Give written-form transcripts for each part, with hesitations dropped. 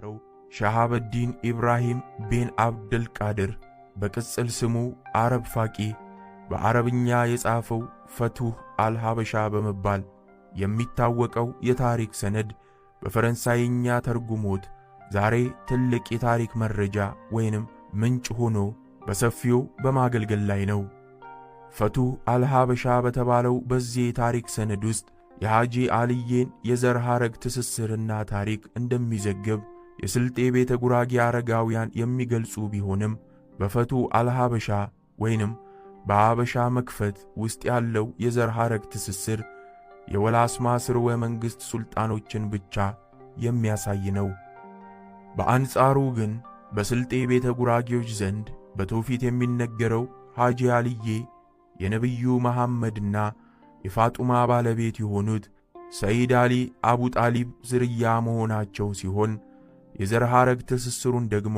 የነበረው ሸሃበዲን ኢብራሂም ቤን አብደል ቃድር በቅጽል ስሙ አረብ ፋቂ በአረብኛ የጻፈው ፈቱህ አልሐበሻ በመባል የሚታወቀው የታሪክ ሰነድ በፈረንሳይኛ ተርጉሞት ዛሬ ትልቅ የታሪክ መረጃ ወይንም ምንጭ ሆኖ በሰፊው በማገልገል ላይ ነው። ፈቱህ አልሐበሻ በተባለው በዚህ የታሪክ ሰነድ ውስጥ የሐጂ አልዬን የዘር ሐረግ ትስስርና ታሪክ እንደሚዘግብ የስልጤ ቤተ ጉራጌ አረጋውያን የሚገልጹ ቢሆንም በፈቱህ አልሐበሻ ወይንም በሐበሻ መክፈት ውስጥ ያለው የዘር ሐረግ ትስስር የወላስማ ሥርወ መንግሥት ሱልጣኖችን ብቻ የሚያሳይ ነው። በአንጻሩ ግን በስልጤ ቤተ ጉራጌዎች ዘንድ በትውፊት የሚነገረው ሐጂ አልዬ የነቢዩ መሐመድና የፋጡማ ባለቤት የሆኑት ሰይድ አሊ አቡ ጣሊብ ዝርያ መሆናቸው ሲሆን የዘር ሐረግ ትስስሩን ደግሞ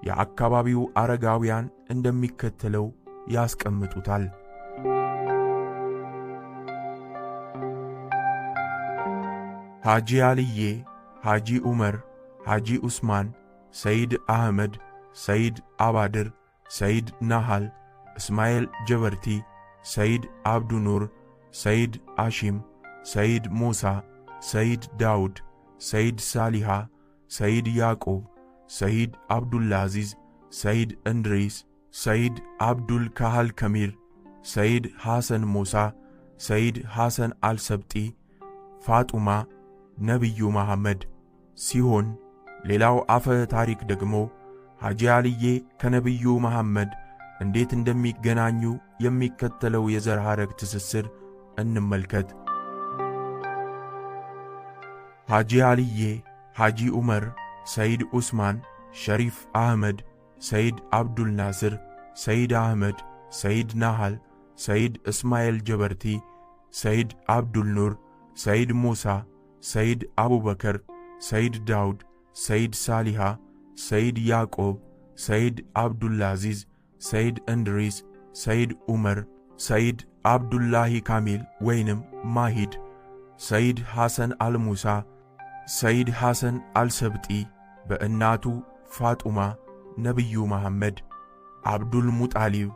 የአካባቢው አረጋውያን እንደሚከተለው ያስቀምጡታል። ሐጂ አልዬ፣ ሐጂ ዑመር፣ ሐጂ ዑስማን፣ ሰይድ አህመድ፣ ሰይድ አባድር፣ ሰይድ ናሃል፣ እስማኤል ጀበርቲ፣ ሰይድ አብዱ ኑር፣ ሰይድ አሺም፣ ሰይድ ሙሳ፣ ሰይድ ዳውድ፣ ሰይድ ሳሊሃ፣ ሰይድ ያዕቆብ፣ ሰይድ አብዱልአዚዝ፣ ሰይድ እንድሪስ፣ ሰይድ አብዱል ካህል ከሚር፣ ሰይድ ሐሰን ሙሳ፣ ሰይድ ሐሰን አልሰብጢ፣ ፋጡማ፣ ነቢዩ መሐመድ ሲሆን ሌላው አፈ ታሪክ ደግሞ ሐጂ አልዬ ከነቢዩ መሐመድ እንዴት እንደሚገናኙ የሚከተለው የዘር ሐረግ ትስስር እንመልከት። ሐጂ አልዬ፣ ሐጂ ዑመር፣ ሰይድ ዑስማን፣ ሸሪፍ አህመድ፣ ሰይድ አብዱል ናስር፣ ሰይድ አህመድ፣ ሰይድ ናሃል፣ ሰይድ እስማኤል ጀበርቲ፣ ሰይድ አብዱል ኑር፣ ሰይድ ሙሳ፣ ሰይድ አቡበከር፣ ሰይድ ዳውድ፣ ሰይድ ሳሊሃ፣ ሰይድ ያዕቆብ፣ ሰይድ አብዱልአዚዝ፣ ሰይድ እንድሪስ፣ ሰይድ ዑመር፣ ሰይድ አብዱላሂ ካሚል ወይንም ማሂድ፣ ሰይድ ሐሰን አልሙሳ፣ ሰይድ ሐሰን አልሰብጢ በእናቱ ፋጡማ፣ ነቢዩ መሐመድ፣ አብዱል ሙጣሊብ፣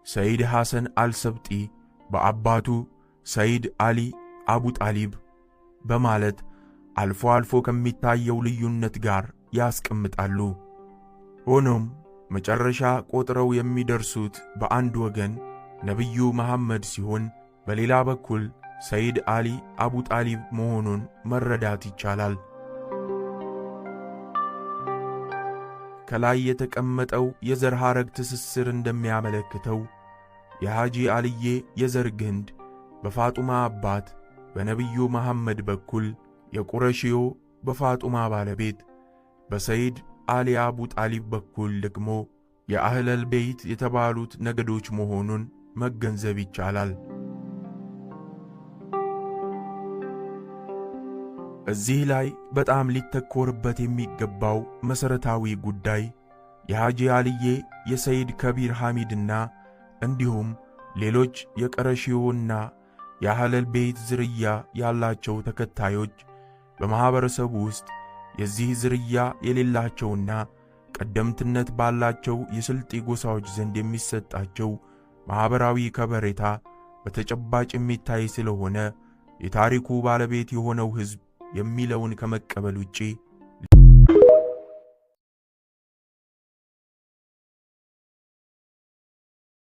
ሰይድ ሐሰን አልሰብጢ በአባቱ ሰይድ አሊ አቡ ጣሊብ በማለት አልፎ አልፎ ከሚታየው ልዩነት ጋር ያስቀምጣሉ። ሆኖም መጨረሻ ቆጥረው የሚደርሱት በአንድ ወገን ነቢዩ መሐመድ ሲሆን በሌላ በኩል ሰይድ አሊ አቡ ጣሊብ መሆኑን መረዳት ይቻላል። ከላይ የተቀመጠው የዘር ሐረግ ትስስር እንደሚያመለክተው የሐጂ አልዬ የዘር ግንድ በፋጡማ አባት በነቢዩ መሐመድ በኩል የቁረሺዮ በፋጡማ ባለቤት በሰይድ አሊ አቡ ጣሊብ በኩል ደግሞ የአህለል ቤት የተባሉት ነገዶች መሆኑን መገንዘብ ይቻላል። እዚህ ላይ በጣም ሊተኮርበት የሚገባው መሠረታዊ ጉዳይ የሐጂ አልዬ የሰይድ ከቢር ሐሚድና እንዲሁም ሌሎች የቀረሺዮና የአህለል ቤት ዝርያ ያላቸው ተከታዮች በማኅበረሰቡ ውስጥ የዚህ ዝርያ የሌላቸውና ቀደምትነት ባላቸው የስልጤ ጎሳዎች ዘንድ የሚሰጣቸው ማኅበራዊ ከበሬታ በተጨባጭ የሚታይ ስለሆነ የታሪኩ ባለቤት የሆነው ሕዝብ የሚለውን ከመቀበል ውጪ